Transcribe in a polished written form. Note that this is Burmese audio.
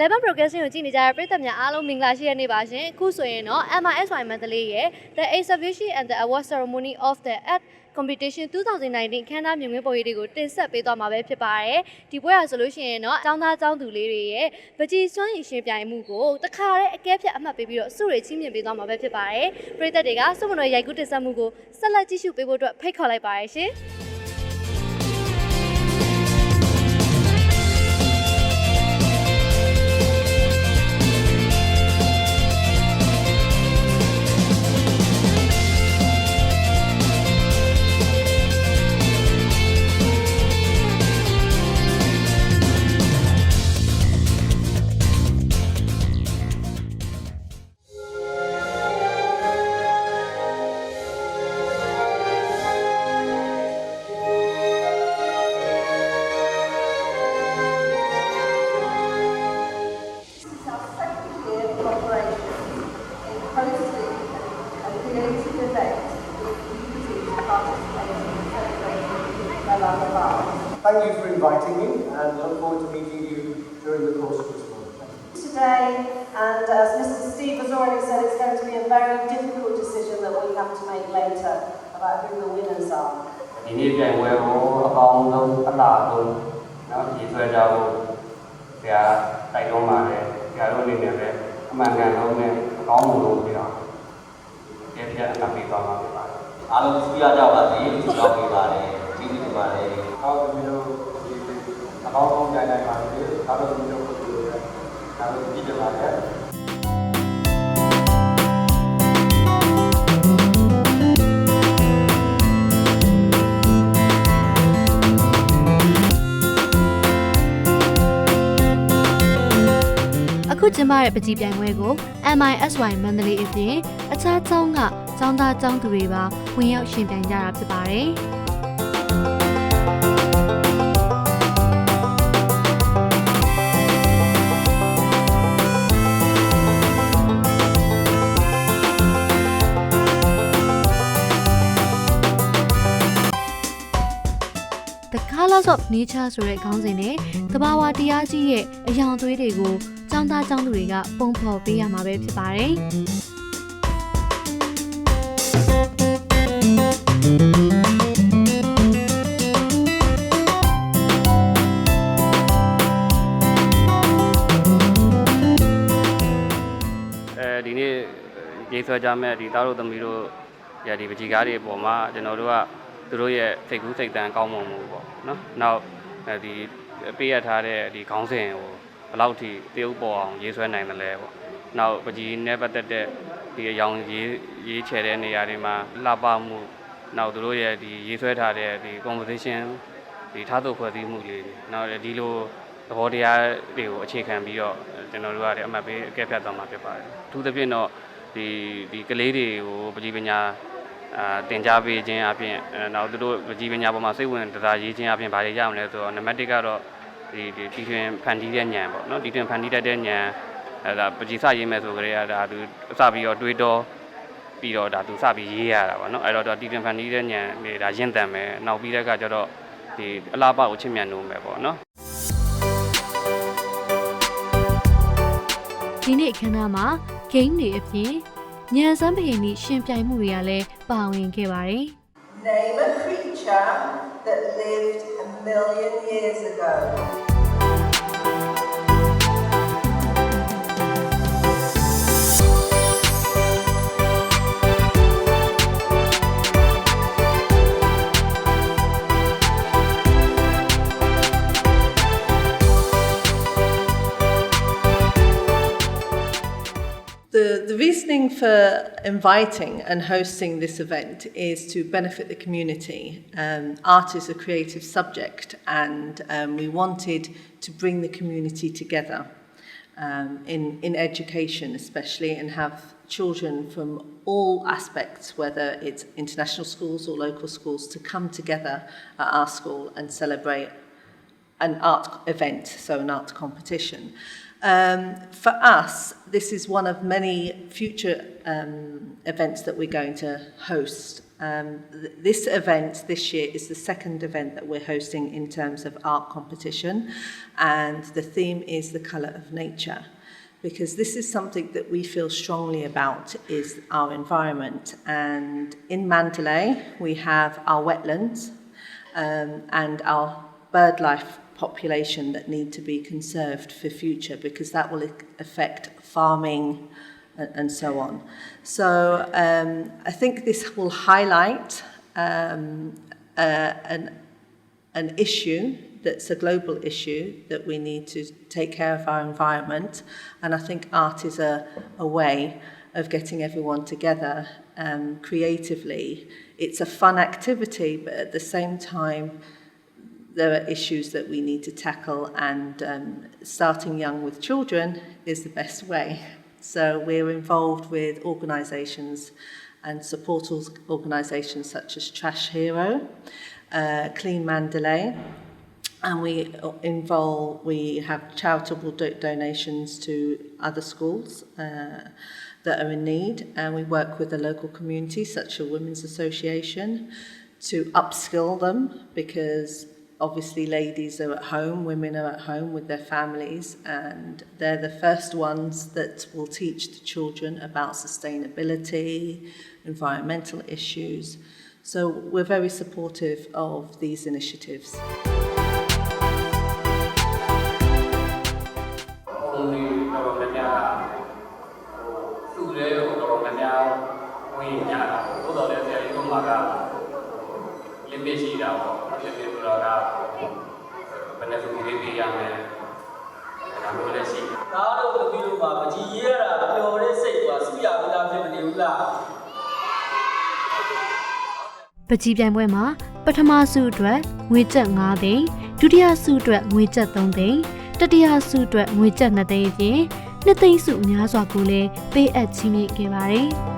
Level progression ကိုကြည့်နေကြတဲ့ပရိသတ်များအားလုံးမင်္ဂလာရှိရနေပါရှင်။အခုဆိုရင်တော့ MISY Mandalay ရဲ့ The Exhibition and the Award Ceremony of the Art Competition 2019 ခန်းသားမြင်ကွင်းပုံရိပ်တွေကိုတင်ဆက်ပေးသွားမှာပဲဖြစ်ပါတယ်။ဒီပွဲရဆိုလို့ရှိရင်တော့အကြောင်းသားအကြောင်းသူလေးတွေရဲ့ပကြီးစွမ်းရည်ရှင်ပြိုင်မှုကိုတခါတည်းအကဲဖြတ်အမှတ်ပေးပြီးတော့စုတွေချင်းမြင်ပေးသွားမှာပဲဖြစ်ပါတယ်။ပရိသတ်တွေကစုမတော်ရိုက်ကူးတင်ဆက်မှုကိုဆက်လက်ကြည့်ရှုပေးဖို့အတွက်ဖိတ်ခေါ်လိုက်ပါရရှင်။ Thank you for inviting me and look forward to meeting you during the course of this month. Today, and as Mr. Steve has already said, it's going to be a very difficult decision that we have to make later about who the winners are. ဒီနေ့ပြိုင်ပွဲကိုအကောင်းဆုံးအလားဆုံးနော်ဒီဆွဲကြဖို့ဆရာတိုက်တွန်းပါတယ်ဆရာတို့အနေနဲ့လည်းအမှန်ကန်ဆုံးနဲ့အကောင်းဆုံးလုပ်ပြီးတော့ကြည့်ပြအမှတ်ပေးသွားမှာဖြစ်ပါတယ်အားလုံးကြည့်ရကြပါစေကျေးဇူးတော်ပေးပါတယ်ကျေးဇူးတင်ပါတယ်အားလုံးမျိုးဒီအကောင်းဆုံးကြိုင်နိုင်ပါစေအားလုံးမျိုးကိုကြည့်ကြပါစေအခုကျမရဲ့ပကြီးပြိုင်ပွဲကို MISY Mandalay အပြင်အခြားကျောင်းကကျောင်းသားကျောင်းသူတွေပါဝင်ရောက်ရှင်ပြိုင်ကြတာဖြစ်ပါတယ်။The Colors of Nature ဆိုတဲ့ခေါင်းစဉ်နဲ့သဘာဝတရားကြီးရဲ့အယောင်သွေးတွေကိုကျောင်းသားကျောင်းသူတွေကပုံဖော်ပေးရမှာပဲဖြစ်ပါတယ်။ဒီနေ့ရေးဆွဲကြမဲ့ဒီသားတို့သမီးတို့ရဒီပကြီးကားတွေအပေါ်မှာကျွန်တော်တို့ကသူတို့ရဲ့စိတ်ကူးစိတ်တန်ကောင်းမွန်မှုပေါ့နော်နောက်ဒီပေးရထားတဲ့ဒီခေါင်းစဉ်ကိုဘယ်လောက်ထိတရုပ်ပေါ်အောင်ရေးဆွဲနိုင်တယ်လဲပေါ့နောက်ပကြီးနဲ့ပတ်သက်တဲ့ဒီအယောင်ရေးချယ်တဲ့နေရာတွေမှာလှပမှုနောက်သူတို့ရဲ့ဒီရေးဆွဲထားတဲ့ဒီ composition ဒီထားသို့ဖွဲ့စည်းမှုလေးတွေနောက်ဒီလိုသဘောတရားတွေကိုအခြေခံပြီးတော့ကျွန်တော်တို့ကလည်းအမှတ်ပေးအကဲဖြတ်သွားမှာဖြစ်ပါတယ်အထူးသဖြင့်တော့ဒီကလေးတွေကိုပကြီးပညာတင်ကြားပေးခြင်းအပြင်နောက်သူတို့ပကြီးပညာပေါ်မှာစိတ်ဝင်စားရေးခြင်းအပြင်ဘာတွေရမလဲဆိုတော့နံပါတ်1ကတော့ဒီတီထွင်ဖန်တီးတဲ့ဉာဏ်ပေါ့နော်တီထွင်ဖန်တီးတတ်တဲ့ဉာဏ်ဒါပကြီးစရေးမယ်ဆိုကြတဲ့ဒါသူအစပြီးတော့တွေးတော့ပြီးတော့ဒါသူစပြီးရေးရတာပေါ့နော်အဲ့တော့တီထွင်ဖန်တီးတဲ့ဉာဏ်တွေဒါရင့်တန်မယ်နောက်ပြီးတဲ့အခါကျတော့ဒီအလားပါကိုချစ်မြတ်နိုးမယ်ပေါ့နော်ဒီနေ့အခမ်းအနားမှာ game တွေအပြင်ဉာဏ်စမ်းပဟိနီရှင်ပြိုင်မှုတွေကလည်းပါဝင်ခဲ့ပါတယ်။ Name a creature that lived a million years ago. The reasoning for inviting and hosting this event is to benefit the community. Art is a creative subject and we wanted to bring the community together in education especially and have children from all aspects, whether it's international schools or local schools, to come together at our school and celebrate an art event, so an art competition. For us, this is one of many future events that we're going to host This event this year is the second event that we're hosting in terms of art competition, and the theme is the colour of nature, because this is something that we feel strongly about, is our environment. And in Mandalay, we have our wetlands and our bird life population that need to be conserved for future, because that will affect farming and so on. So I think this will highlight an issue that's a global issue, that we need to take care of our environment. And I think art is a way of getting everyone together creatively. It's a fun activity, but at the same time, there are issues that we need to tackle, and starting young with children is the best way. So we're involved with organisations and support organisations such as Trash Hero, Clean Mandalay, and we have charitable donations to other schools that are in need, and we work with the local community, such as a women's association, to upskill them, because obviously ladies are at home, women are at home with their families, and they're the first ones that will teach the children about sustainability, environmental issues. So we're very supportive of these initiatives. But ပကြီးပြိုင်ပွဲမှာပထမဆုအတွက်ငွေကျပ်9သိန်းဒုတိယဆုအတွက်ငွေကျပ်3သိန်းတတိယဆုအတွက်ငွေကျပ်2သိန်းအပြင်2သိန်းဆုများစွာကိုလည်းပေးအပ်ချီးမြှင့်ခဲ့ပါတယ်